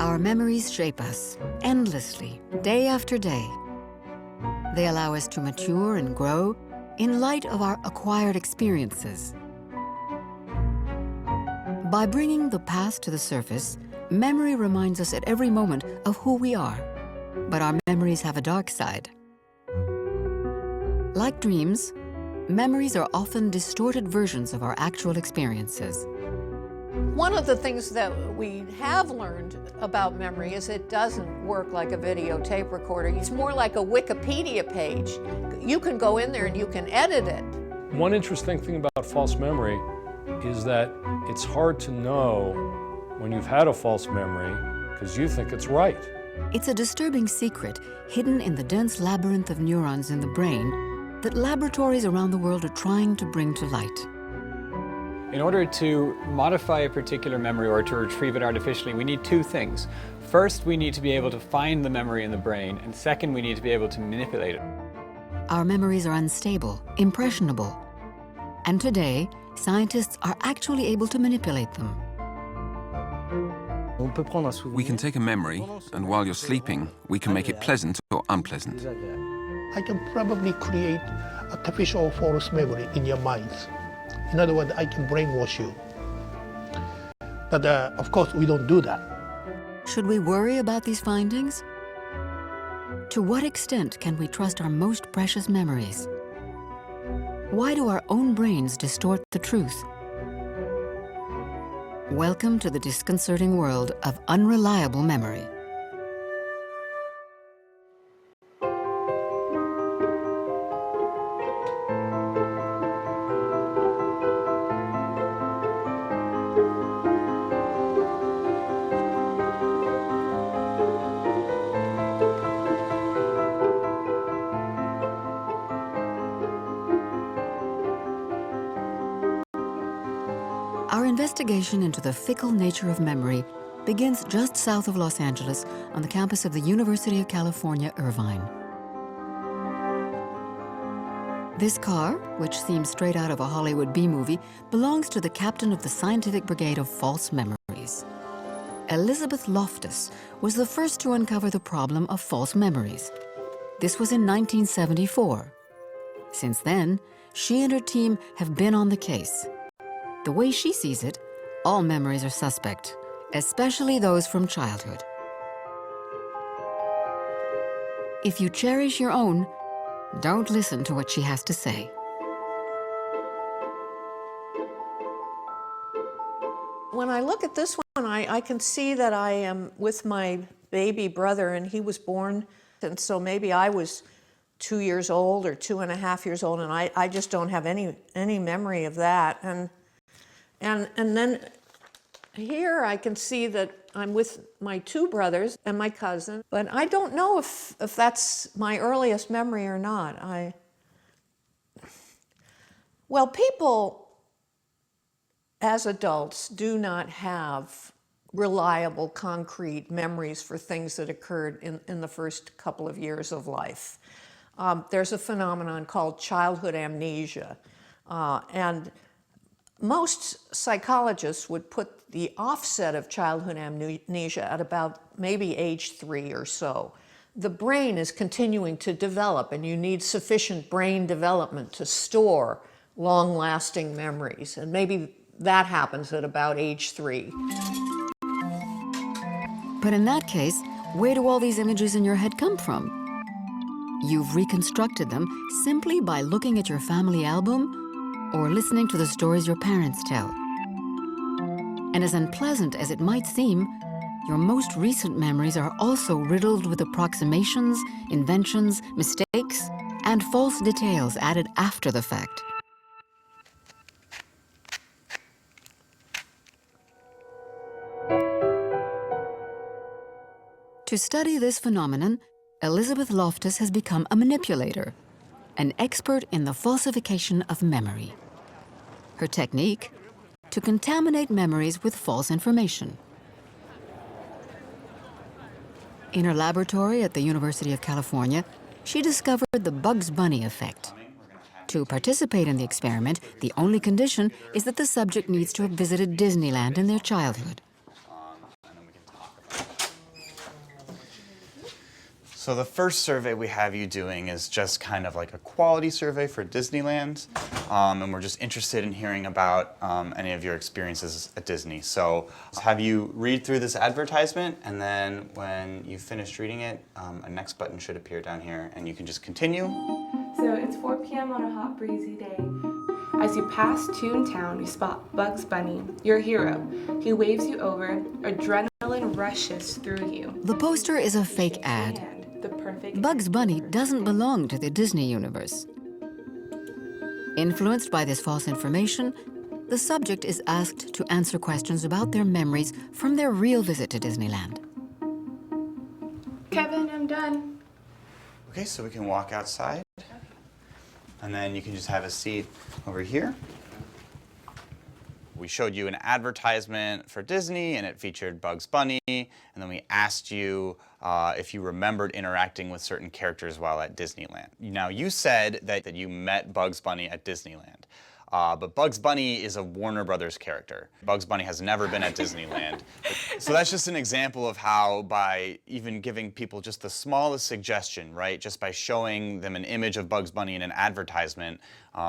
Our memories shape us endlessly, day after day. They allow us to mature and grow in light of our acquired experiences. By bringing the past to the surface, memory reminds us at every moment of who we are. But our memories have a dark side. Like dreams, memories are often distorted versions of our actual experiences. One of the things that we have learned about memory is it doesn't work like a videotape recorder. It's more like a Wikipedia page. You can go in there and you can edit it. One interesting thing about false memory is that it's hard to know when you've had a false memory because you think it's right. It's a disturbing secret hidden in the dense labyrinth of neurons in the brain that laboratories around the world are trying to bring to light. In order to modify a particular memory or to retrieve it artificially, we need two things. First, we need to be able to find the memory in the brain, and second, we need to be able to manipulate it. Our memories are unstable, impressionable, and today, scientists are actually able to manipulate them. We can take a memory, and while you're sleeping, we can make it pleasant or unpleasant. I can probably create artificial false memory in your minds. In other words, I can brainwash you. But of course, we don't do that. Should we worry about these findings? To what extent can we trust our most precious memories? Why do our own brains distort the truth? Welcome to the disconcerting world of unreliable memory. Our investigation into the fickle nature of memory begins just south of Los Angeles on the campus of the University of California, Irvine. This car, which seems straight out of a Hollywood B-movie, belongs to the captain of the Scientific Brigade of False Memories. Elizabeth Loftus was the first to uncover the problem of false memories. This was in 1974. Since then, she and her team have been on the case. The way she sees it, all memories are suspect, especially those from childhood. If you cherish your own, don't listen to what she has to say. When I look at this one, I can see that I am with my baby brother, and he was born, and so maybe I was 2 years old or 2.5 years old, and I just don't have any memory of that. And then here I can see that I'm with my two brothers and my cousin, but I don't know if that's my earliest memory or not. Well, people as adults do not have reliable, concrete memories for things that occurred in the first couple of years of life. There's a phenomenon called childhood amnesia, and most psychologists would put the offset of childhood amnesia at about maybe age 3 or so. The brain is continuing to develop, and you need sufficient brain development to store long-lasting memories. And maybe that happens at about age 3. But in that case, where do all these images in your head come from? You've reconstructed them simply by looking at your family album or listening to the stories your parents tell. And as unpleasant as it might seem, your most recent memories are also riddled with approximations, inventions, mistakes, and false details added after the fact. To study this phenomenon, Elizabeth Loftus has become a manipulator, an expert in the falsification of memory. Her technique? To contaminate memories with false information. In her laboratory at the University of California, she discovered the Bugs Bunny effect. To participate in the experiment, the only condition is that the subject needs to have visited Disneyland in their childhood. So the first survey we have you doing is just kind of like a quality survey for Disneyland, and we're just interested in hearing about any of your experiences at Disney. So have you read through this advertisement, and then when you've finished reading it, a next button should appear down here, and you can just continue. So it's 4 p.m. on a hot, breezy day. As you pass Toontown, you spot Bugs Bunny, your hero. He waves you over, adrenaline rushes through you. The poster is a fake ad. And the perfect Bugs Bunny doesn't belong to the Disney universe. Influenced by this false information, the subject is asked to answer questions about their memories from their real visit to Disneyland. Kevin, I'm done. Okay, so we can walk outside, and then you can just have a seat over here. We showed you an advertisement for Disney, and it featured Bugs Bunny, and then we asked you if you remembered interacting with certain characters while at Disneyland. Now, you said that you met Bugs Bunny at Disneyland, but Bugs Bunny is a Warner Brothers character. Bugs Bunny has never been at Disneyland. So that's just an example of how by even giving people just the smallest suggestion, right, just by showing them an image of Bugs Bunny in an advertisement,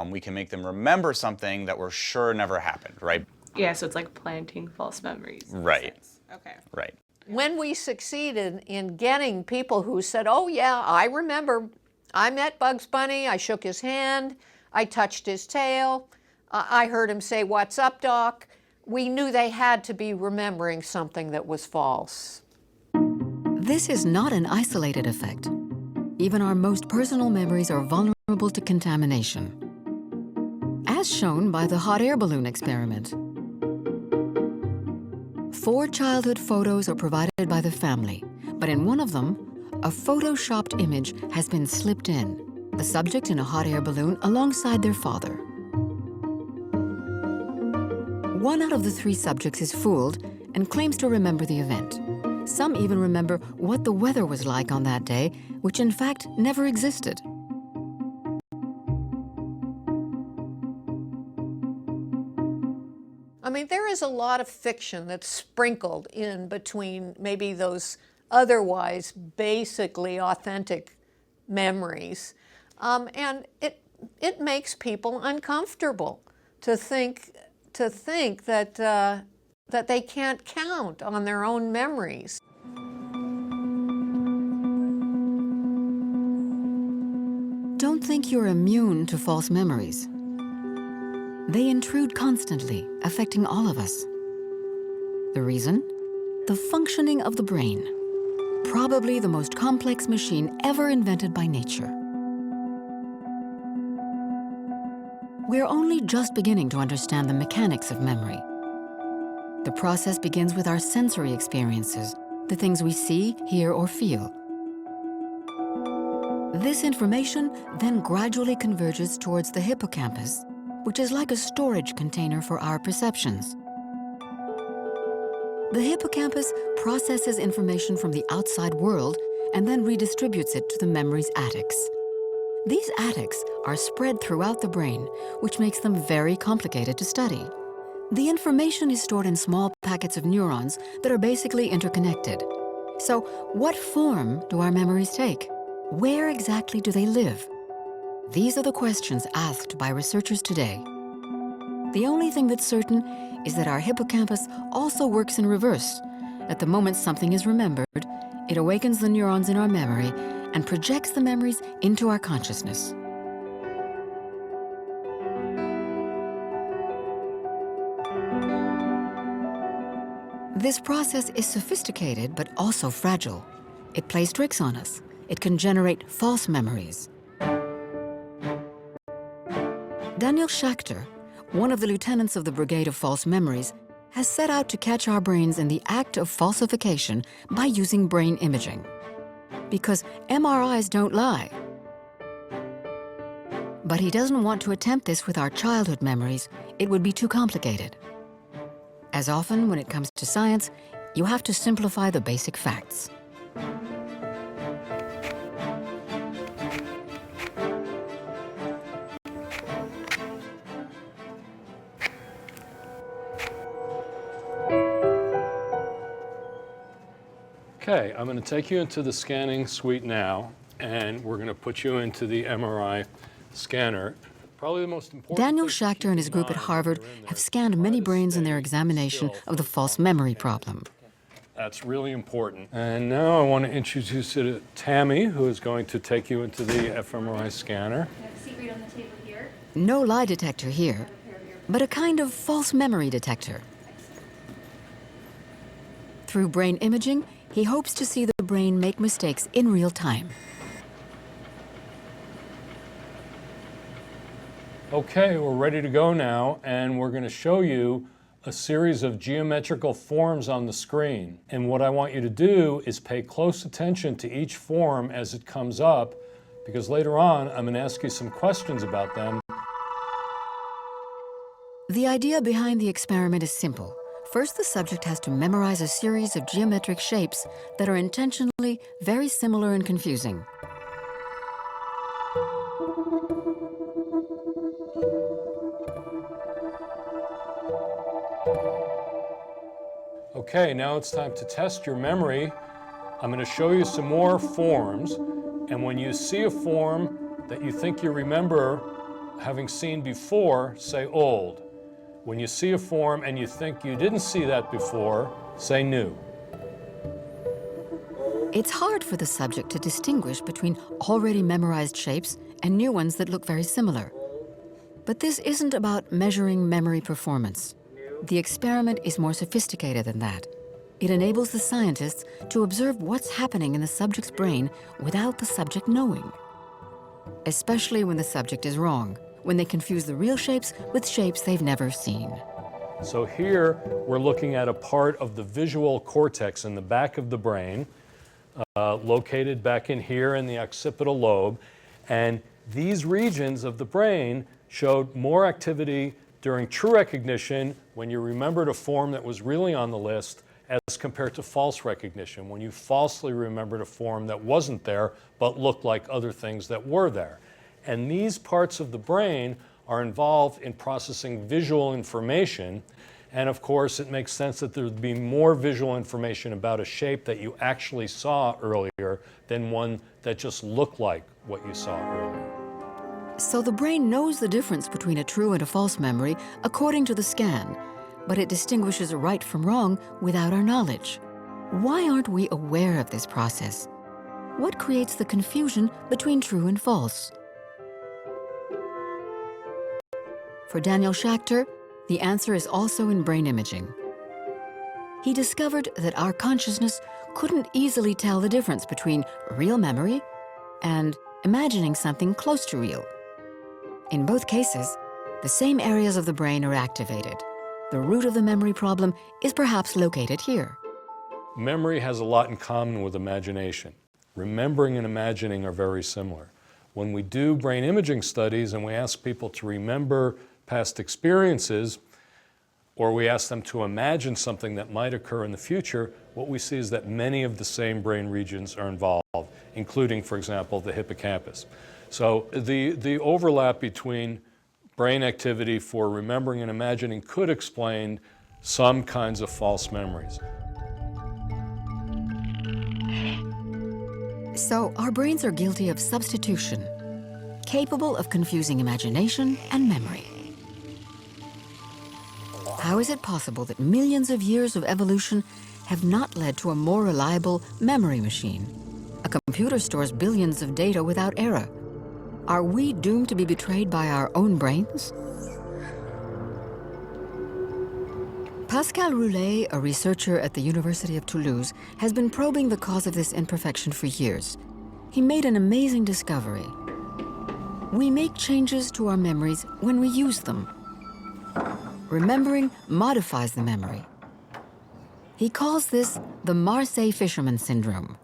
we can make them remember something that we're sure never happened, right? Yeah, so it's like planting false memories. Right. Okay. Right. When we succeeded in getting people who said, oh yeah, I remember, I met Bugs Bunny, I shook his hand, I touched his tail, I heard him say, "What's up, Doc?" We knew they had to be remembering something that was false. This is not an isolated effect. Even our most personal memories are vulnerable to contamination, as shown by the hot air balloon experiment. 4 childhood photos are provided by the family, but in one of them, a photoshopped image has been slipped in, the subject in a hot air balloon alongside their father. 1 out of the 3 subjects is fooled and claims to remember the event. Some even remember what the weather was like on that day, which in fact never existed. I mean, there is a lot of fiction that's sprinkled in between maybe those otherwise basically authentic memories. And it makes people uncomfortable to think that, that they can't count on their own memories. Don't think you're immune to false memories. They intrude constantly, affecting all of us. The reason? The functioning of the brain, probably the most complex machine ever invented by nature. We're only just beginning to understand the mechanics of memory. The process begins with our sensory experiences, the things we see, hear, or feel. This information then gradually converges towards the hippocampus, which is like a storage container for our perceptions. The hippocampus processes information from the outside world and then redistributes it to the memory's attics. These attics are spread throughout the brain, which makes them very complicated to study. The information is stored in small packets of neurons that are basically interconnected. So, what form do our memories take? Where exactly do they live? These are the questions asked by researchers today. The only thing that's certain is that our hippocampus also works in reverse. At the moment something is remembered, it awakens the neurons in our memory and projects the memories into our consciousness. This process is sophisticated but also fragile. It plays tricks on us. It can generate false memories. Daniel Schachter, one of the lieutenants of the Brigade of False Memories, has set out to catch our brains in the act of falsification by using brain imaging. Because MRIs don't lie. But he doesn't want to attempt this with our childhood memories. It would be too complicated. As often when it comes to science, you have to simplify the basic facts. Okay, I'm going to take you into the scanning suite now, and we're going to put you into the MRI scanner. Probably the most important. Daniel thing to Schachter keep and his in group at mind when Harvard you're in there have is scanned try many to brains in stay their examination still of the for false as long memory as you can. problem. That's really important. And now I want to introduce you to Tammy, who is going to take you into the fMRI scanner. I have a seat right on the table here. No lie detector here, but a kind of false memory detector. Through brain imaging, he hopes to see the brain make mistakes in real time. Okay, we're ready to go now, and we're going to show you a series of geometrical forms on the screen. And what I want you to do is pay close attention to each form as it comes up, because later on I'm going to ask you some questions about them. The idea behind the experiment is simple. First, the subject has to memorize a series of geometric shapes that are intentionally very similar and confusing. Okay, now it's time to test your memory. I'm going to show you some more forms, and when you see a form that you think you remember having seen before, say old. When you see a form and you think you didn't see that before, say new. It's hard for the subject to distinguish between already memorized shapes and new ones that look very similar. But this isn't about measuring memory performance. The experiment is more sophisticated than that. It enables the scientists to observe what's happening in the subject's brain without the subject knowing. Especially when the subject is wrong, when they confuse the real shapes with shapes they've never seen. So here we're looking at a part of the visual cortex in the back of the brain, located back in here in the occipital lobe. And these regions of the brain showed more activity during true recognition, when you remembered a form that was really on the list, as compared to false recognition, when you falsely remembered a form that wasn't there but looked like other things that were there. And these parts of the brain are involved in processing visual information. And of course, it makes sense that there would be more visual information about a shape that you actually saw earlier than one that just looked like what you saw earlier. So the brain knows the difference between a true and a false memory according to the scan, but it distinguishes right from wrong without our knowledge. Why aren't we aware of this process? What creates the confusion between true and false? For Daniel Schachter, the answer is also in brain imaging. He discovered that our consciousness couldn't easily tell the difference between real memory and imagining something close to real. In both cases, the same areas of the brain are activated. The root of the memory problem is perhaps located here. Memory has a lot in common with imagination. Remembering and imagining are very similar. When we do brain imaging studies and we ask people to remember past experiences, or we ask them to imagine something that might occur in the future, what we see is that many of the same brain regions are involved, including, for example, the hippocampus. So the overlap between brain activity for remembering and imagining could explain some kinds of false memories. So our brains are guilty of substitution, capable of confusing imagination and memory. How is it possible that millions of years of evolution have not led to a more reliable memory machine? A computer stores billions of data without error. Are we doomed to be betrayed by our own brains? Pascal Roulet, a researcher at the University of Toulouse, has been probing the cause of this imperfection for years. He made an amazing discovery. We make changes to our memories when we use them. Remembering modifies the memory. He calls this the Marseille fisherman syndrome.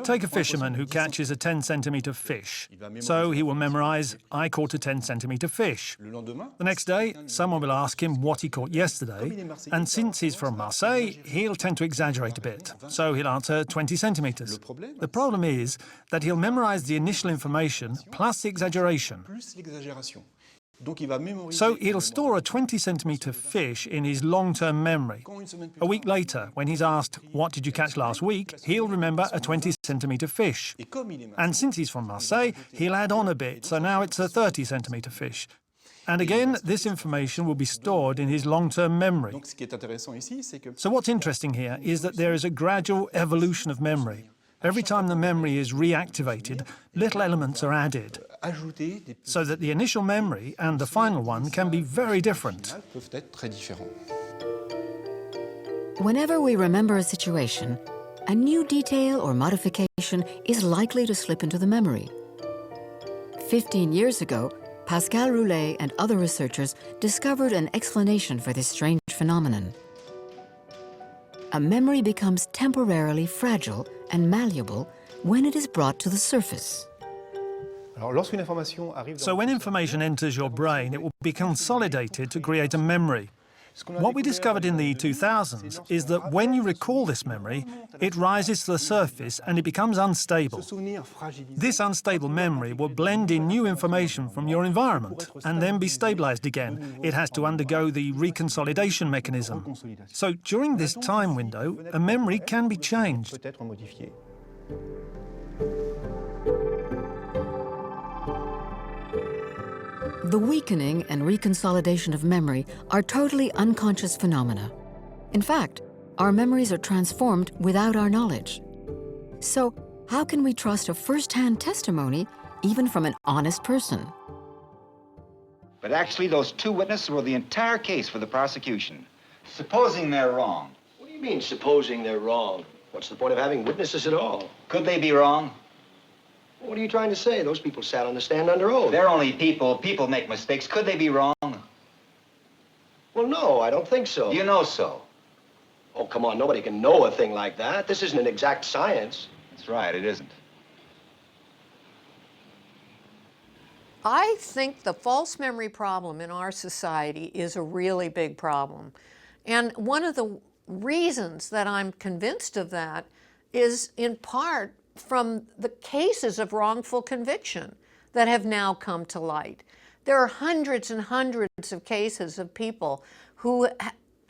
Take a fisherman who catches a 10-centimeter fish. So he will memorize, I caught a 10-centimeter fish. The next day, someone will ask him what he caught yesterday, and since he's from Marseille, he'll tend to exaggerate a bit. So he'll answer 20 centimeters. The problem is that he'll memorize the initial information plus the exaggeration. So he'll store a 20-centimetre fish in his long-term memory. A week later, when he's asked, "What did you catch last week?" he'll remember a 20-centimetre fish. And since he's from Marseille, he'll add on a bit, so now it's a 30-centimetre fish. And again, this information will be stored in his long-term memory. So what's interesting here is that there is a gradual evolution of memory. Every time the memory is reactivated, little elements are added, so that the initial memory and the final one can be very different. Whenever we remember a situation, a new detail or modification is likely to slip into the memory. 15 years ago, Pascal Roulet and other researchers discovered an explanation for this strange phenomenon. A memory becomes temporarily fragile and malleable when it is brought to the surface. So when information enters your brain, it will be consolidated to create a memory. What we discovered in the 2000s is that when you recall this memory, it rises to the surface and it becomes unstable. This unstable memory will blend in new information from your environment and then be stabilized again. It has to undergo the reconsolidation mechanism. So during this time window, a memory can be changed. The weakening and reconsolidation of memory are totally unconscious phenomena. In fact, our memories are transformed without our knowledge. So, how can we trust a first-hand testimony, even from an honest person? But actually, those two witnesses were the entire case for the prosecution. Supposing they're wrong. What do you mean, supposing they're wrong? What's the point of having witnesses at all? Could they be wrong? What are you trying to say? Those people sat on the stand under oath. They're only people. People make mistakes. Could they be wrong? Well, no, I don't think so. You know so. Oh, come on, nobody can know a thing like that. This isn't an exact science. That's right, it isn't. I think the false memory problem in our society is a really big problem. And one of the reasons that I'm convinced of that is in part from the cases of wrongful conviction that have now come to light. There are hundreds and hundreds of cases of people who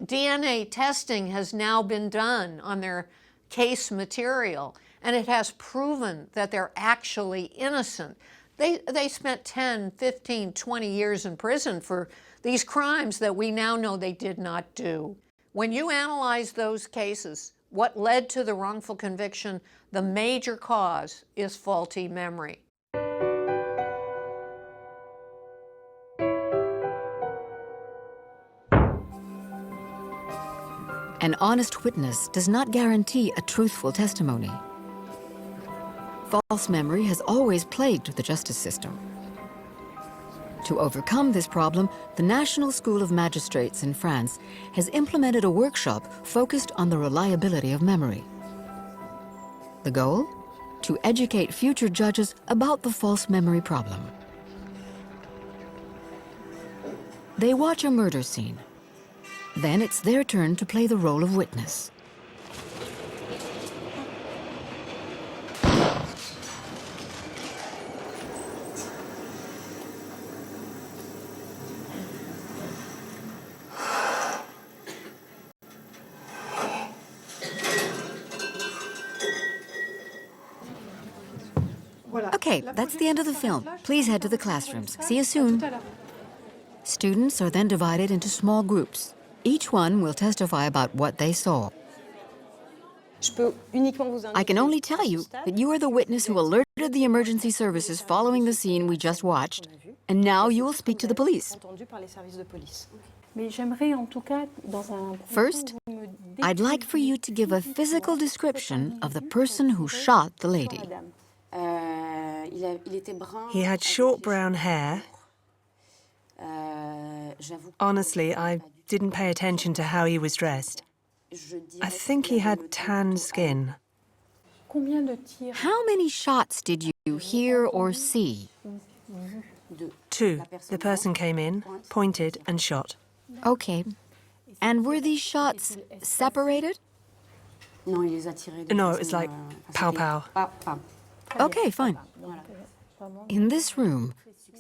DNA testing has now been done on their case material, and it has proven that they're actually innocent. They spent 10, 15, 20 years in prison for these crimes that we now know they did not do. When you analyze those cases, what led to the wrongful conviction, the major cause is faulty memory. An honest witness does not guarantee a truthful testimony. False memory has always plagued the justice system. To overcome this problem, the National School of Magistrates in France has implemented a workshop focused on the reliability of memory. The goal? To educate future judges about the false memory problem. They watch a murder scene. Then it's their turn to play the role of witness. Okay, that's the end of the film. Please head to the classrooms. See you soon. Students are then divided into small groups. Each one will testify about what they saw. I can only tell you that you are the witness who alerted the emergency services following the scene we just watched, and now you will speak to the police. First, I'd like for you to give a physical description of the person who shot the lady. He had short brown hair. Honestly, I didn't pay attention to how he was dressed. I think he had tan skin. How many shots did you hear or see? 2. The person came in, pointed, and shot. Okay. And were these shots separated? No, it was like pow-pow. Okay, fine. In this room,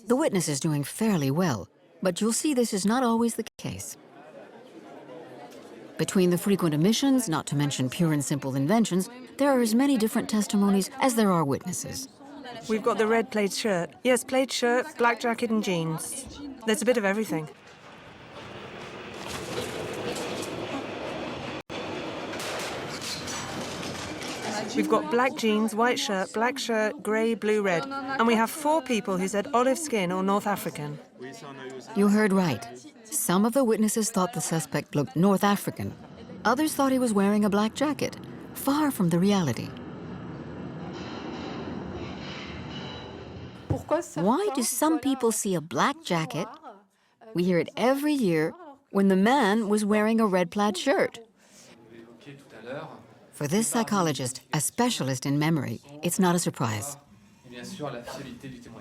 the witness is doing fairly well. But you'll see this is not always the case. Between the frequent omissions, not to mention pure and simple inventions, there are as many different testimonies as there are witnesses. We've got the red plaid shirt. Yes, plaid shirt, black jacket and jeans. There's a bit of everything. We've got black jeans, white shirt, black shirt, grey, blue, red. And we have 4 people who said olive skin or North African. You heard right. Some of the witnesses thought the suspect looked North African. Others thought he was wearing a black jacket, far from the reality. Why do some people see a black jacket? We hear it every year when the man was wearing a red plaid shirt. For this psychologist, a specialist in memory, it's not a surprise.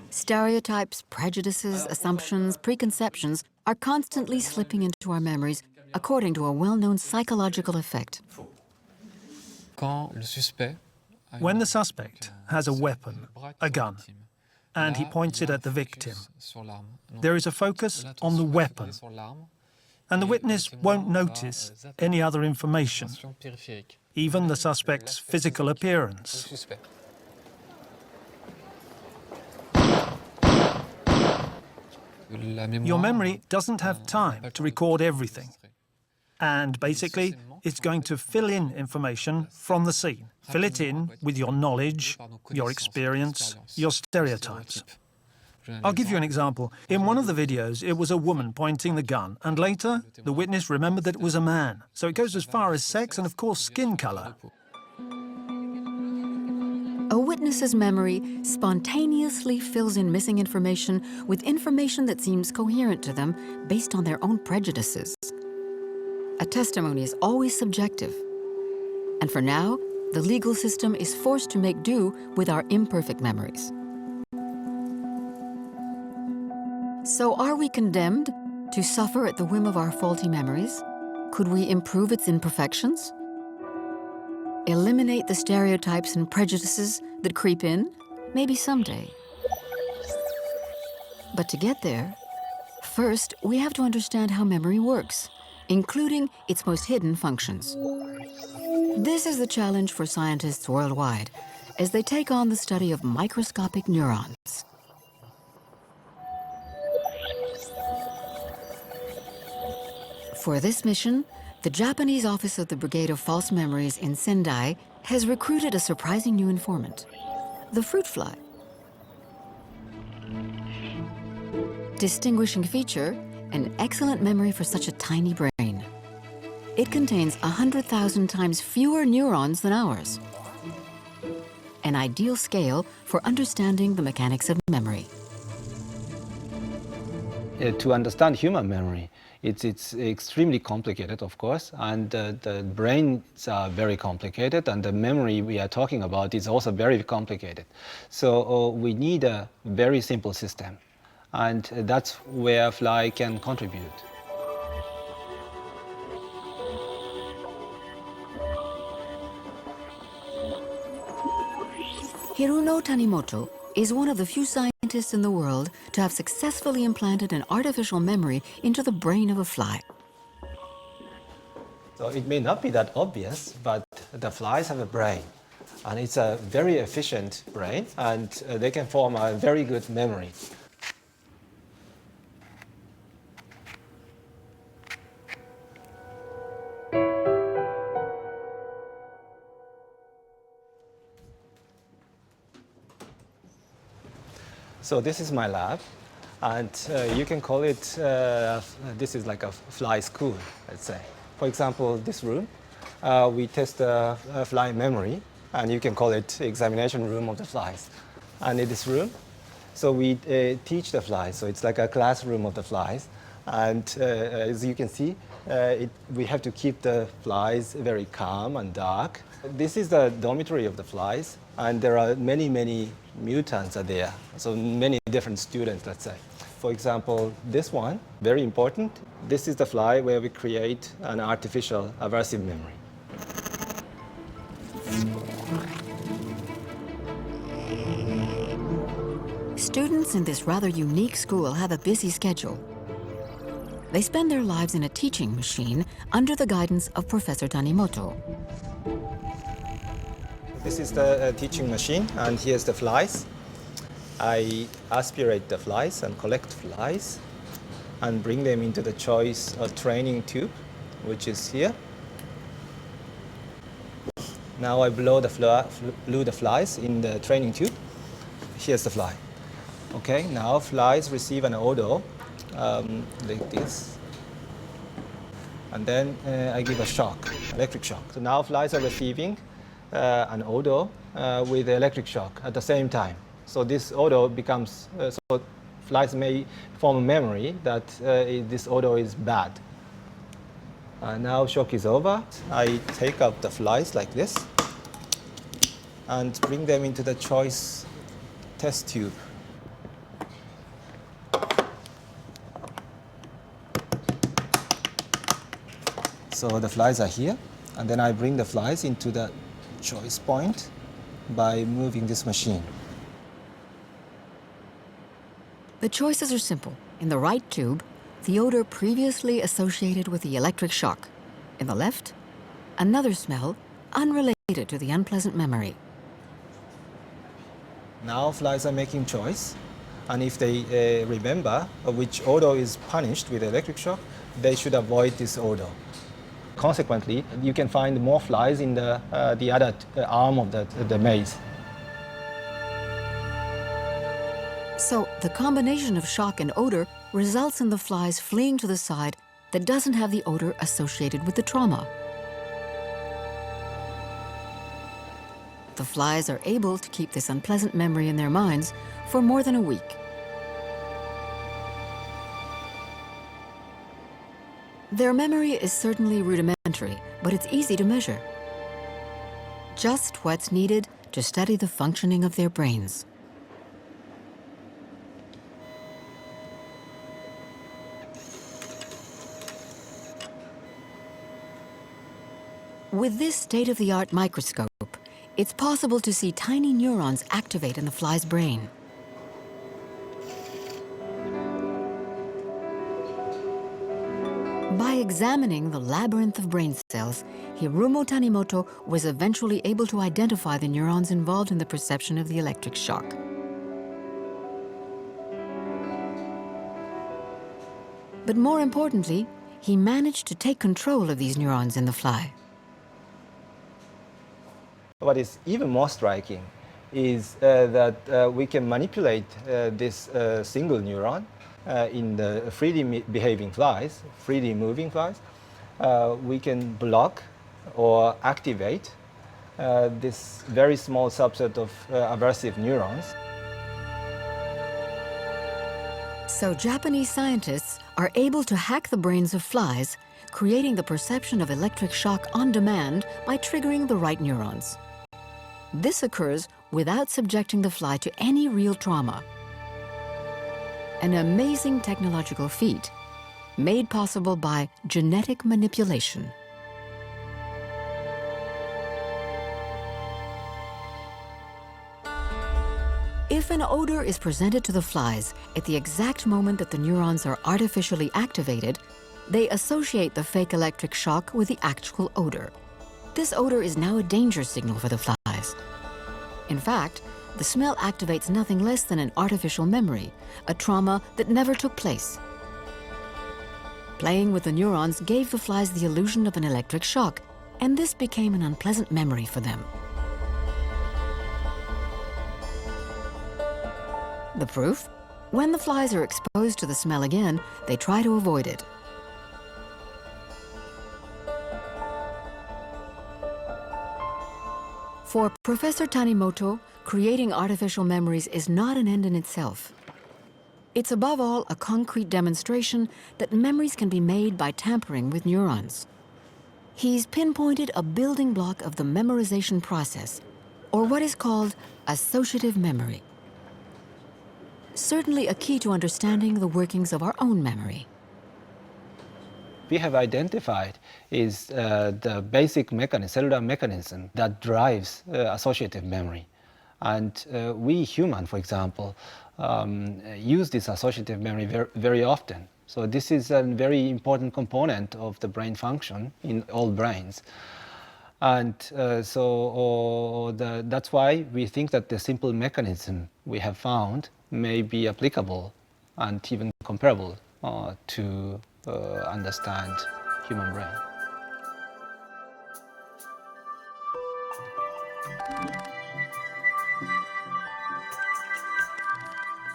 Stereotypes, prejudices, assumptions, preconceptions are constantly slipping into our memories according to a well-known psychological effect. When the suspect has a weapon, a gun, and he points it at the victim, there is a focus on the weapon, and the witness won't notice any other information, even the suspect's physical appearance. Your memory doesn't have time to record everything. And basically, it's going to fill in information from the scene. Fill it in with your knowledge, your experience, your stereotypes. I'll give you an example. In one of the videos, it was a woman pointing the gun, and later, the witness remembered that it was a man. So it goes as far as sex and, of course, skin color. A witness's memory spontaneously fills in missing information with information that seems coherent to them based on their own prejudices. A testimony is always subjective. And for now, the legal system is forced to make do with our imperfect memories. So are we condemned to suffer at the whim of our faulty memories? Could we improve its imperfections? Eliminate the stereotypes and prejudices that creep in? Maybe someday. But to get there, first we have to understand how memory works, including its most hidden functions. This is the challenge for scientists worldwide as they take on the study of microscopic neurons. For this mission, the Japanese office of the Brigade of False Memories in Sendai has recruited a surprising new informant, the fruit fly. Distinguishing feature, an excellent memory for such a tiny brain. It contains 100,000 times fewer neurons than ours. An ideal scale for understanding the mechanics of memory. To understand human memory, it's extremely complicated, of course, and the brains are very complicated, and the memory we are talking about is also very complicated. So we need a very simple system, and that's where Fly can contribute. Hiruno Tanimoto is one of the few scientists in the world to have successfully implanted an artificial memory into the brain of a fly. So it may not be that obvious, but the flies have a brain, and it's a very efficient brain, and they can form a very good memory. So this is my lab, and you can call it, this is like a fly school, let's say. For example, this room, we test fly memory, and you can call it examination room of the flies. And in this room, so we teach the flies, so it's like a classroom of the flies. And as you can see, we have to keep the flies very calm and dark. This is the dormitory of the flies, and there are many, many mutants are there, so many different students, let's say. For example, this one, very important. This is the fly where we create an artificial aversive memory. Students in this rather unique school have a busy schedule. They spend their lives in a teaching machine under the guidance of Professor Tanimoto. This is the teaching machine, and here's the flies. I aspirate the flies and collect flies and bring them into the choice training tube, which is here. Now I blow the flies in the training tube. Here's the fly. Okay, now flies receive an odor like this. And then I give a shock, electric shock. So now flies are receiving an odor with electric shock at the same time. So this odor becomes, so flies may form a memory that this odor is bad. Now shock is over. I take out the flies like this and bring them into the choice test tube. So the flies are here, and then I bring the flies into the choice point by moving this machine. The choices are simple. In the right tube, the odor previously associated with the electric shock. In the left, another smell unrelated to the unpleasant memory. Now flies are making choice, and if they remember which odor is punished with electric shock, they should avoid this odor. Consequently, you can find more flies in the other arm of the maze. So the combination of shock and odor results in the flies fleeing to the side that doesn't have the odor associated with the trauma. The flies are able to keep this unpleasant memory in their minds for more than a week. Their memory is certainly rudimentary, but it's easy to measure. Just what's needed to study the functioning of their brains. With this state-of-the-art microscope, it's possible to see tiny neurons activate in the fly's brain. By examining the labyrinth of brain cells, Hiromu Tanimoto was eventually able to identify the neurons involved in the perception of the electric shock. But more importantly, he managed to take control of these neurons in the fly. What is even more striking is that we can manipulate this single neuron in the freely behaving flies, freely moving flies. We can block or activate this very small subset of aversive neurons. So Japanese scientists are able to hack the brains of flies, creating the perception of electric shock on demand by triggering the right neurons. This occurs without subjecting the fly to any real trauma. An amazing technological feat made possible by genetic manipulation. If an odor is presented to the flies at the exact moment that the neurons are artificially activated, they associate the fake electric shock with the actual odor. This odor is now a danger signal for the flies. In fact, the smell activates nothing less than an artificial memory, a trauma that never took place. Playing with the neurons gave the flies the illusion of an electric shock, and this became an unpleasant memory for them. The proof? When the flies are exposed to the smell again, they try to avoid it. For Professor Tanimoto, creating artificial memories is not an end in itself. It's above all a concrete demonstration that memories can be made by tampering with neurons. He's pinpointed a building block of the memorization process, or what is called associative memory. Certainly a key to understanding the workings of our own memory. We have identified is the basic mechanism, cellular mechanism that drives associative memory. And we humans, for example, use this associative memory very often. So this is a very important component of the brain function in all brains. And that's why we think that the simple mechanism we have found may be applicable and even comparable to understand human brain.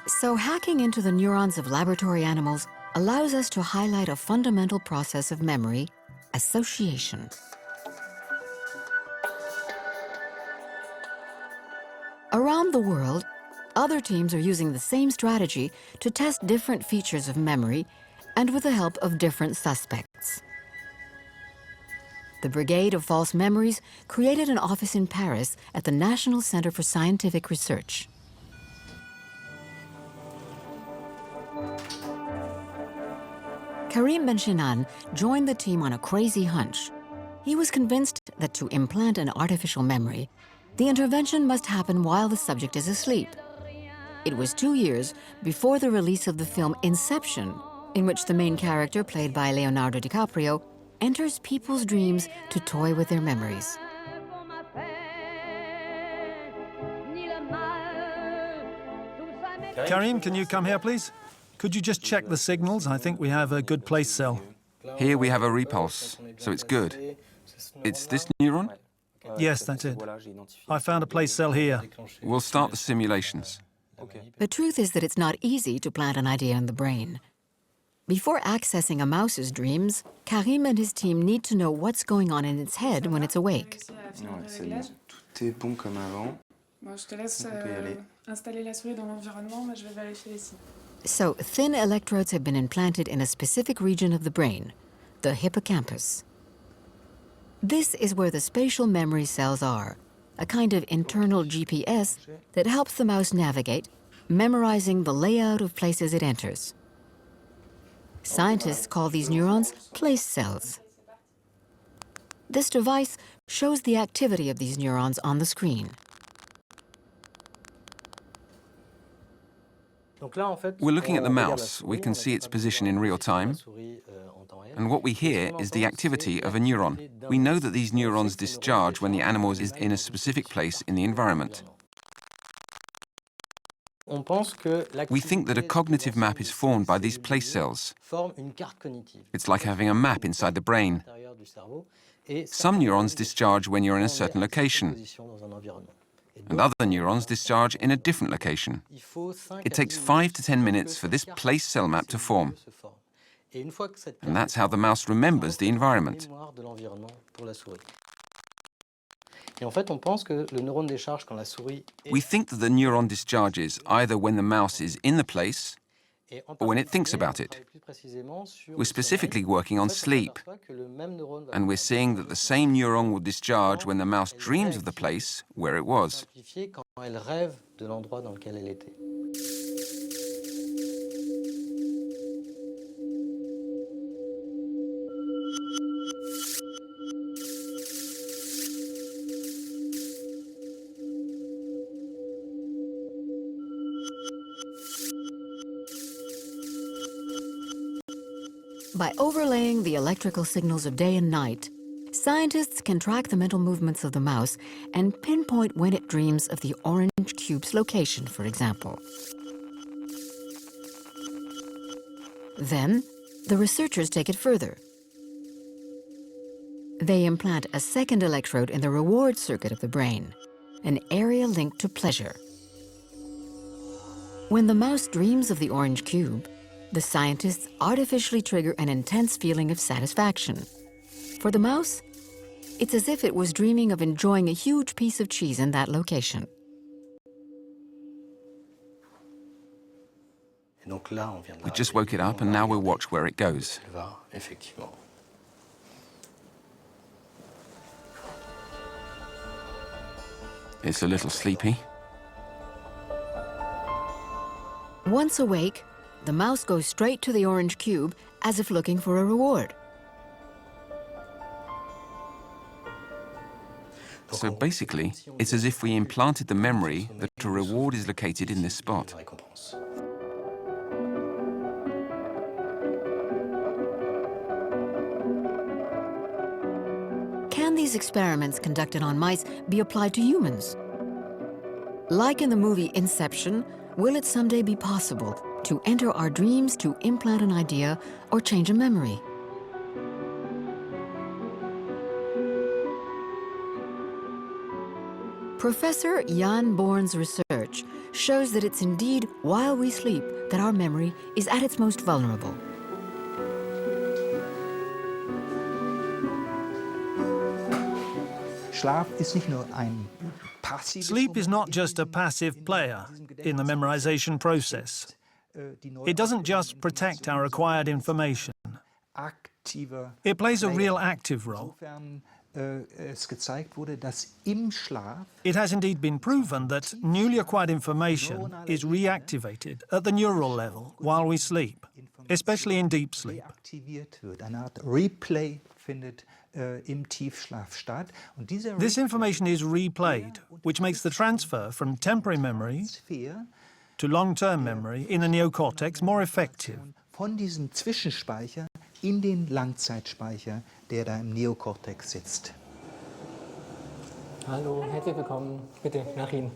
So hacking into the neurons of laboratory animals allows us to highlight a fundamental process of memory, association. Around the world, other teams are using the same strategy to test different features of memory and with the help of different suspects. The Brigade of False Memories created an office in Paris at the National Center for Scientific Research. Karim Benchinan joined the team on a crazy hunch. He was convinced that to implant an artificial memory, the intervention must happen while the subject is asleep. It was 2 years before the release of the film Inception, in which the main character, played by Leonardo DiCaprio, enters people's dreams to toy with their memories. Karim, can you come here, please? Could you just check the signals? I think we have a good place cell. Here we have a repulse, so it's good. It's this neuron? Yes, that's it. I found a place cell here. We'll start the simulations. The truth is that it's not easy to plant an idea in the brain. Before accessing a mouse's dreams, Karim and his team need to know what's going on in its head when it's awake. So, thin electrodes have been implanted in a specific region of the brain, the hippocampus. This is where the spatial memory cells are, a kind of internal GPS that helps the mouse navigate, memorizing the layout of places it enters. Scientists call these neurons place cells. This device shows the activity of these neurons on the screen. We're looking at the mouse. We can see its position in real time. And what we hear is the activity of a neuron. We know that these neurons discharge when the animal is in a specific place in the environment. We think that a cognitive map is formed by these place cells. It's like having a map inside the brain. Some neurons discharge when you're in a certain location, and other neurons discharge in a different location. It takes 5 to 10 minutes for this place cell map to form. And that's how the mouse remembers the environment. We think that the neuron discharges either when the mouse is in the place or when it thinks about it. We're specifically working on sleep, and we're seeing that the same neuron will discharge when the mouse dreams of the place where it was. By overlaying the electrical signals of day and night, scientists can track the mental movements of the mouse and pinpoint when it dreams of the orange cube's location, for example. Then, the researchers take it further. They implant a second electrode in the reward circuit of the brain, an area linked to pleasure. When the mouse dreams of the orange cube, the scientists artificially trigger an intense feeling of satisfaction. For the mouse, it's as if it was dreaming of enjoying a huge piece of cheese in that location. We just woke it up and now we'll watch where it goes. It's a little sleepy. Once awake, the mouse goes straight to the orange cube as if looking for a reward. So basically, it's as if we implanted the memory that a reward is located in this spot. Can these experiments conducted on mice be applied to humans? Like in the movie Inception, will it someday be possible to enter our dreams to implant an idea or change a memory? Professor Jan Born's research shows that it's indeed while we sleep that our memory is at its most vulnerable. Sleep is not just a passive player in the memorization process. It doesn't just protect our acquired information. It plays a real active role. It has indeed been proven that newly acquired information is reactivated at the neural level while we sleep, especially in deep sleep. This information is replayed, which makes the transfer from temporary memory to long-term memory in the neocortex more effective. Von diesem Zwischenspeicher in den Langzeitspeicher, der da im Neokortex sitzt. Hallo, herzlich willkommen. Bitte, nach Ihnen.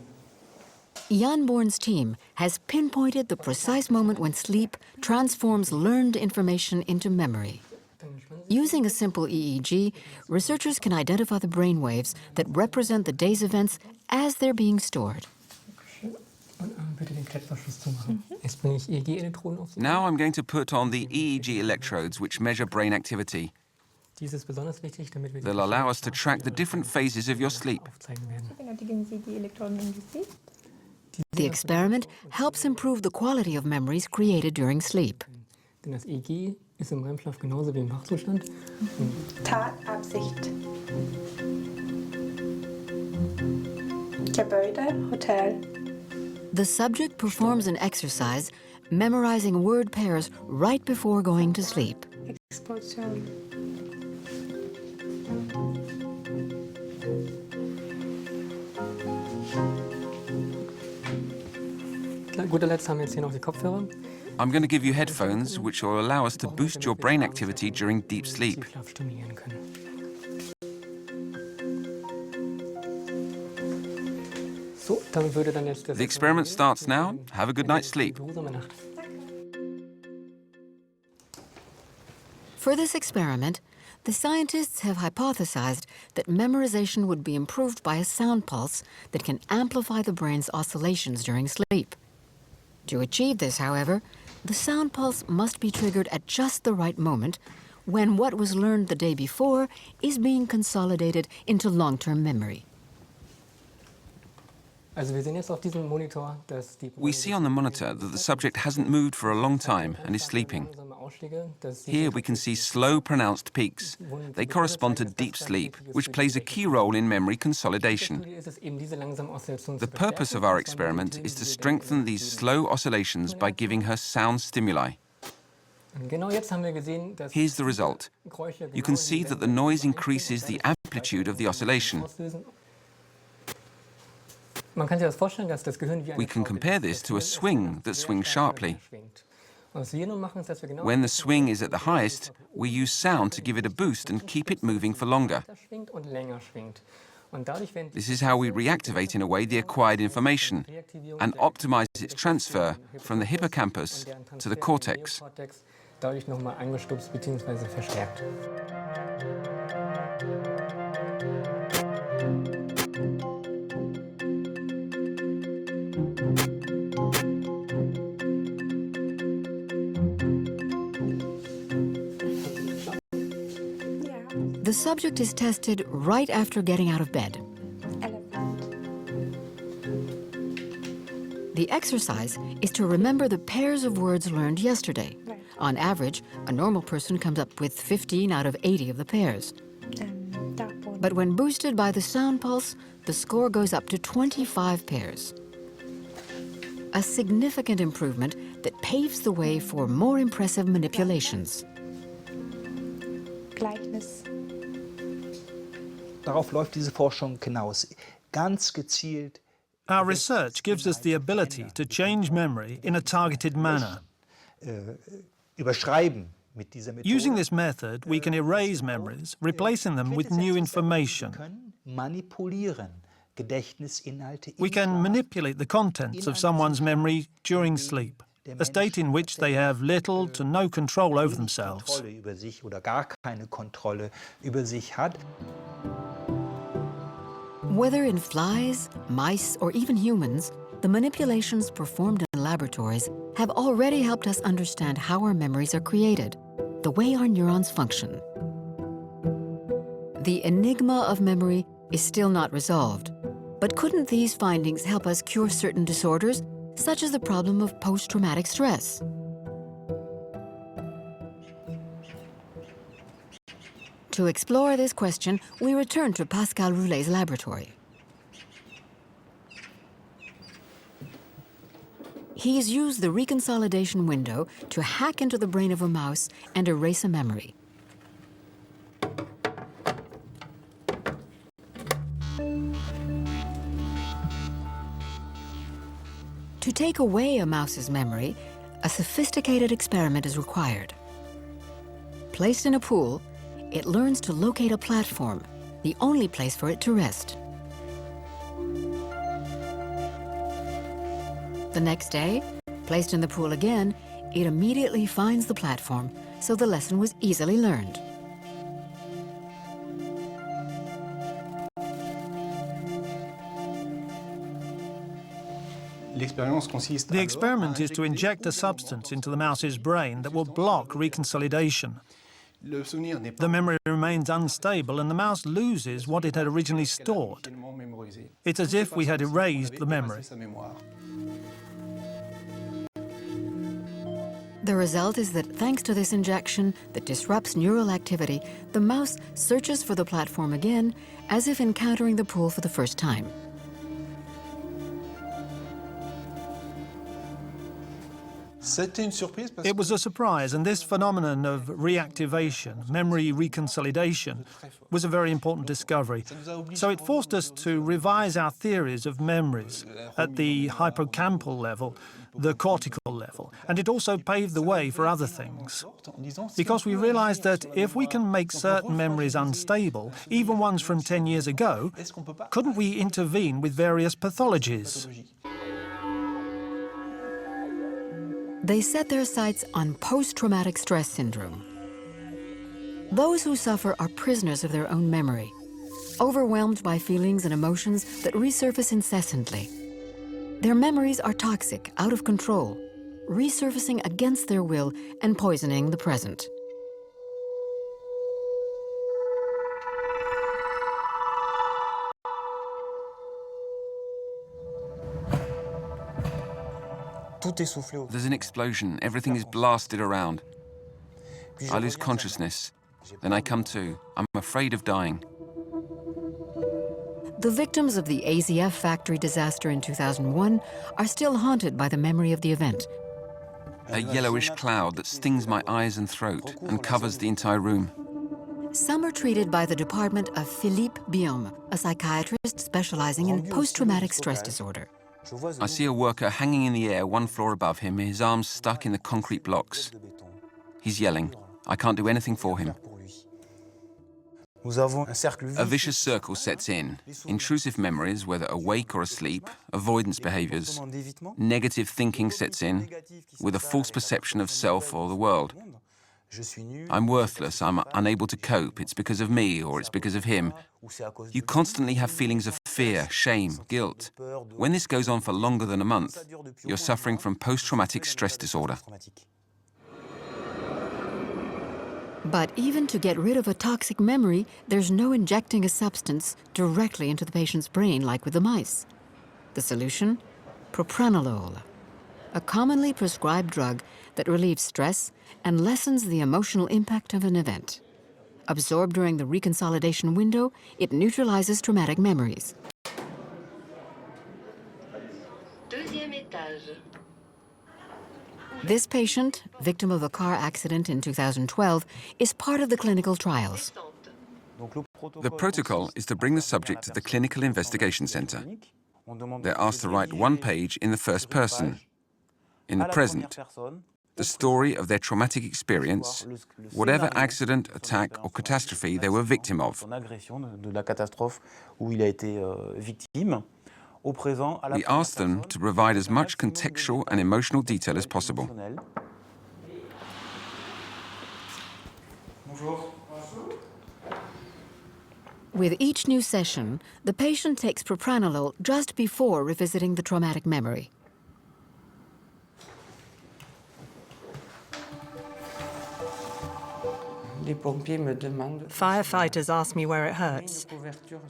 Jan Born's team has pinpointed the precise moment when sleep transforms learned information into memory. Using a simple EEG, researchers can identify the brain waves that represent the day's events as they're being stored. Now I'm going to put on the EEG electrodes which measure brain activity. They'll allow us to track the different phases of your sleep. The experiment helps improve the quality of memories created during sleep. Das EEG ist im REM-Schlaf genauso wie im Wachzustand. Tatabsicht. Gebäude, Hotel. The subject performs an exercise memorizing word pairs right before going to sleep. Explosion. Guter Letzt haben wir jetzt hier noch die Kopfhörer. I'm going to give you headphones which will allow us to boost your brain activity during deep sleep. The experiment starts now. Have a good night's sleep. For this experiment, the scientists have hypothesized that memorization would be improved by a sound pulse that can amplify the brain's oscillations during sleep. To achieve this, however, the sound pulse must be triggered at just the right moment, when what was learned the day before is being consolidated into long-term memory. We see on the monitor that the subject hasn't moved for a long time and is sleeping. Here we can see slow, pronounced peaks. They correspond to deep sleep, which plays a key role in memory consolidation. The purpose of our experiment is to strengthen these slow oscillations by giving her sound stimuli. Here's the result. You can see that the noise increases the amplitude of the oscillation. We can compare this to a swing that swings sharply. When the swing is at the highest, we use sound to give it a boost and keep it moving for longer. This is how we reactivate in a way the acquired information and optimize its transfer from the hippocampus to the cortex. The subject is tested right after getting out of bed. The exercise is to remember the pairs of words learned yesterday. On average, a normal person comes up with 15 out of 80 of the pairs. But when boosted by the sound pulse, the score goes up to 25 pairs. A significant improvement that paves the way for more impressive manipulations. Gleichnis. Darauf läuft diese Forschung hinaus. Ganz gezielt. Our research gives us the ability to change memory in a targeted manner. Überschreiben Using this method, we can erase memories, replacing them with new information. We can manipulate the contents of someone's memory during sleep, a state in which they have little to no control over themselves. Whether in flies, mice, or even humans, the manipulations performed in laboratories have already helped us understand how our memories are created, the way our neurons function. The enigma of memory is still not resolved, but couldn't these findings help us cure certain disorders, such as the problem of post-traumatic stress? To explore this question, we return to Pascal Roulet's laboratory. He's used the reconsolidation window to hack into the brain of a mouse and erase a memory. To take away a mouse's memory, a sophisticated experiment is required. Placed in a pool, it learns to locate a platform, the only place for it to rest. The next day, placed in the pool again, it immediately finds the platform, so the lesson was easily learned. The experiment is to inject a substance into the mouse's brain that will block reconsolidation. The memory remains unstable and the mouse loses what it had originally stored. It's as if we had erased the memory. The result is that thanks to this injection that disrupts neural activity, the mouse searches for the platform again, as if encountering the pool for the first time. It was a surprise, and this phenomenon of reactivation, memory reconsolidation, was a very important discovery. So it forced us to revise our theories of memories at the hippocampal level, the cortical level, and it also paved the way for other things. Because we realized that if we can make certain memories unstable, even ones from 10 years ago, couldn't we intervene with various pathologies? They set their sights on post-traumatic stress syndrome. Those who suffer are prisoners of their own memory, overwhelmed by feelings and emotions that resurface incessantly. Their memories are toxic, out of control, resurfacing against their will and poisoning the present. There's an explosion. Everything is blasted around. I lose consciousness. Then I come to. I'm afraid of dying. The victims of the AZF factory disaster in 2001 are still haunted by the memory of the event. A yellowish cloud that stings my eyes and throat and covers the entire room. Some are treated by the department of Philippe Biom, a psychiatrist specializing in post-traumatic stress disorder. I see a worker hanging in the air 1 floor above him, his arms stuck in the concrete blocks. He's yelling. I can't do anything for him. A vicious circle sets in. Intrusive memories, whether awake or asleep, avoidance behaviors, negative thinking sets in, with a false perception of self or the world. I'm worthless, I'm unable to cope, it's because of me or it's because of him. You constantly have feelings of fear, shame, guilt. When this goes on for longer than a month, you're suffering from post-traumatic stress disorder. But even to get rid of a toxic memory, there's no injecting a substance directly into the patient's brain like with the mice. The solution? Propranolol, a commonly prescribed drug that relieves stress and lessens the emotional impact of an event. Absorbed during the reconsolidation window, it neutralizes traumatic memories. This patient, victim of a car accident in 2012, is part of the clinical trials. The protocol is to bring the subject to the Clinical Investigation Center. They're asked to write 1 page in the first person, in the present, the story of their traumatic experience, whatever accident, attack, or catastrophe they were victim of. We asked them to provide as much contextual and emotional detail as possible. With each new session, the patient takes propranolol just before revisiting the traumatic memory. Firefighters ask me where it hurts.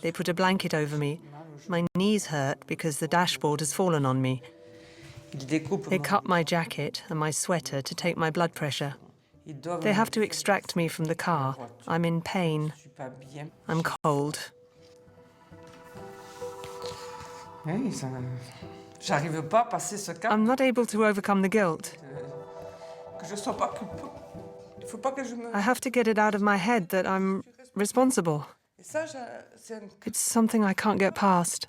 They put a blanket over me. My knees hurt because the dashboard has fallen on me. They cut my jacket and my sweater to take my blood pressure. They have to extract me from the car. I'm in pain. I'm cold. I'm not able to overcome the guilt. I have to get it out of my head that I'm responsible. It's something I can't get past.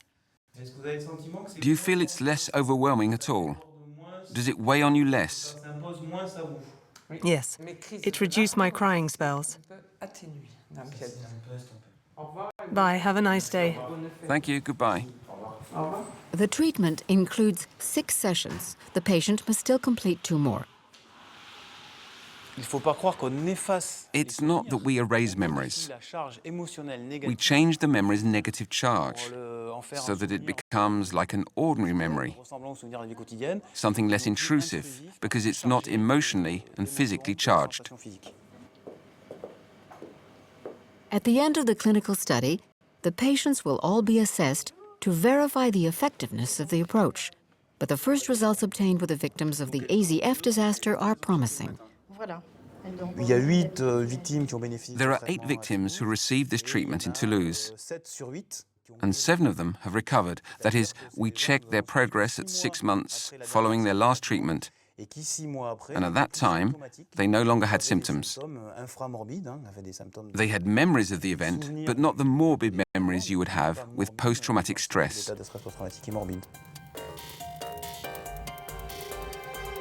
Do you feel it's less overwhelming at all? Does it weigh on you less? Yes, it reduced my crying spells. Bye, have a nice day. Thank you, goodbye. The treatment includes 6 sessions. The patient must still complete 2 more. It's not that we erase memories. We change the memory's negative charge so that it becomes like an ordinary memory, something less intrusive because it's not emotionally and physically charged. At the end of the clinical study, the patients will all be assessed to verify the effectiveness of the approach. But the first results obtained with the victims of the AZF disaster are promising. There are 8 victims who received this treatment in Toulouse, and 7 of them have recovered. That is, we checked their progress at 6 months following their last treatment, and at that time, they no longer had symptoms. They had memories of the event, but not the morbid memories you would have with post-traumatic stress.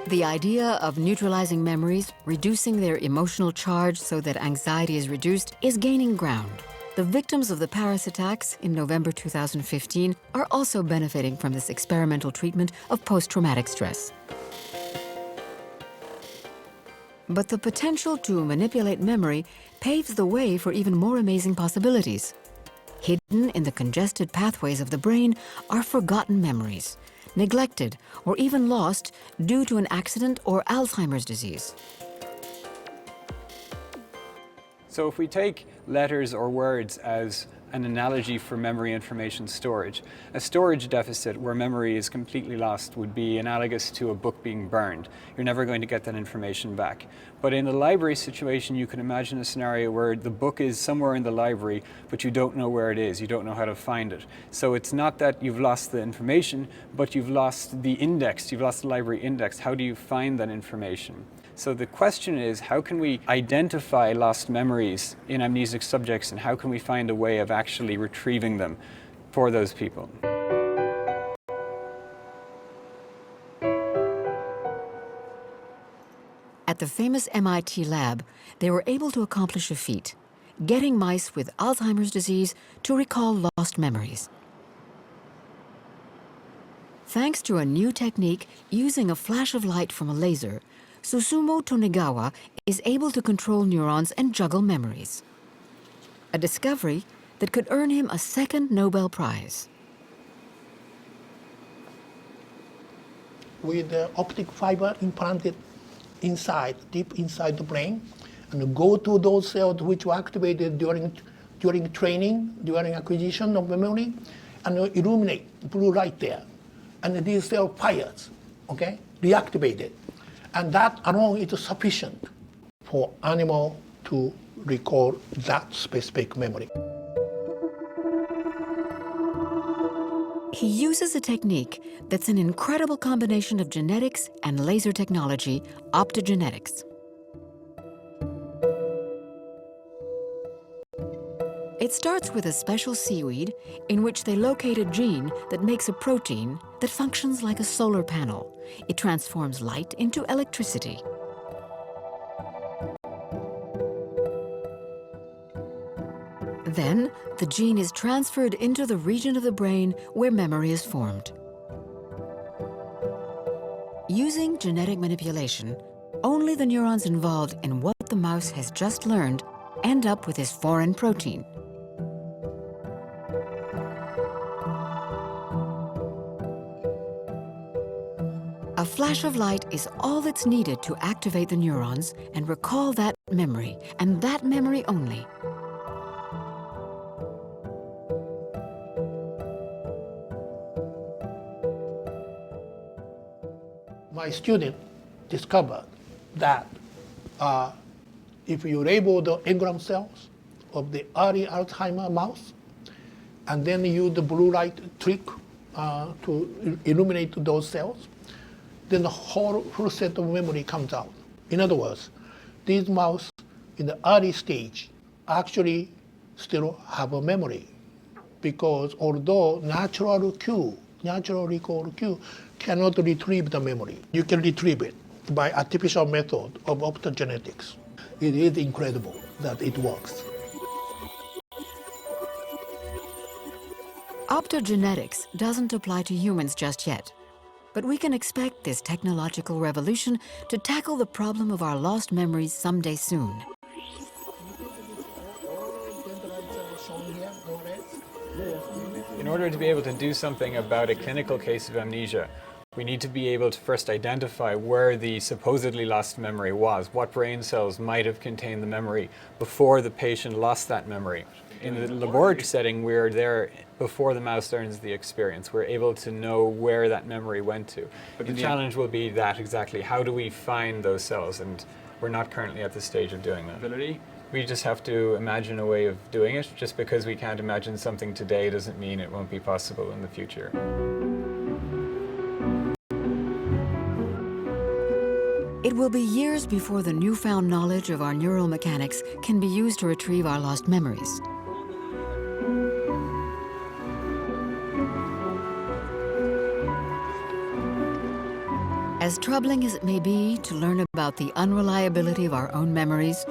The idea of neutralizing memories, reducing their emotional charge so that anxiety is reduced, is gaining ground. The victims of the Paris attacks in November 2015 are also benefiting from this experimental treatment of post-traumatic stress. But the potential to manipulate memory paves the way for even more amazing possibilities. Hidden in the congested pathways of the brain are forgotten memories, neglected or even lost due to an accident or Alzheimer's disease. So if we take letters or words as an analogy for memory information storage, a storage deficit where memory is completely lost would be analogous to a book being burned. You're never going to get that information back. But in a library situation, you can imagine a scenario where the book is somewhere in the library, but you don't know where it is, you don't know how to find it. So it's not that you've lost the information, but you've lost the index, you've lost the library index. How do you find that information? So the question is, how can we identify lost memories in amnesic subjects, and how can we find a way of actually retrieving them for those people? At the famous MIT lab, they were able to accomplish a feat, getting mice with Alzheimer's disease to recall lost memories. Thanks to a new technique using a flash of light from a laser, Susumu Tonegawa is able to control neurons and juggle memories. A discovery that could earn him a second Nobel Prize. With the optic fiber implanted inside, deep inside the brain, and go to those cells which were activated during training, during acquisition of memory, and illuminate blue light there. And these cells fires, okay, reactivated. And that alone is sufficient for animal to recall that specific memory. He uses a technique that's an incredible combination of genetics and laser technology, optogenetics. It starts with a special seaweed in which they locate a gene that makes a protein that functions like a solar panel. It transforms light into electricity. Then, the gene is transferred into the region of the brain where memory is formed. Using genetic manipulation, only the neurons involved in what the mouse has just learned end up with this foreign protein. A flash of light is all that's needed to activate the neurons and recall that memory, and that memory only. My student discovered that if you label the engram cells of the early Alzheimer mouse, and then use the blue light trick to illuminate those cells, then the whole full set of memory comes out. In other words, these mouse in the early stage actually still have a memory, because although natural recall cue cannot retrieve the memory, you can retrieve it by artificial method of optogenetics. It is incredible that it works. Optogenetics doesn't apply to humans just yet, but we can expect this technological revolution to tackle the problem of our lost memories someday soon. In order to be able to do something about a clinical case of amnesia, we need to be able to first identify where the supposedly lost memory was, what brain cells might have contained the memory before the patient lost that memory. In the laboratory setting, we're there before the mouse learns the experience. We're able to know where that memory went to. But the challenge will be that exactly, how do we find those cells? And we're not currently at the stage of doing that. We just have to imagine a way of doing it. Just because we can't imagine something today doesn't mean it won't be possible in the future. It will be years before the newfound knowledge of our neural mechanics can be used to retrieve our lost memories. As troubling as it may be to learn about the unreliability of our own memories,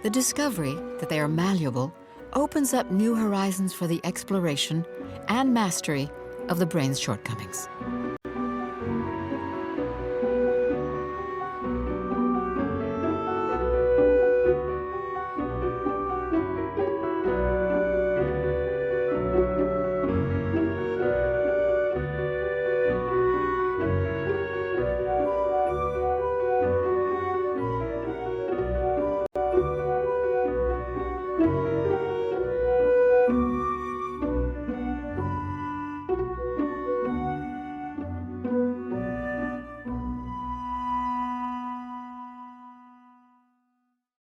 the discovery that they are malleable opens up new horizons for the exploration and mastery of the brain's shortcomings.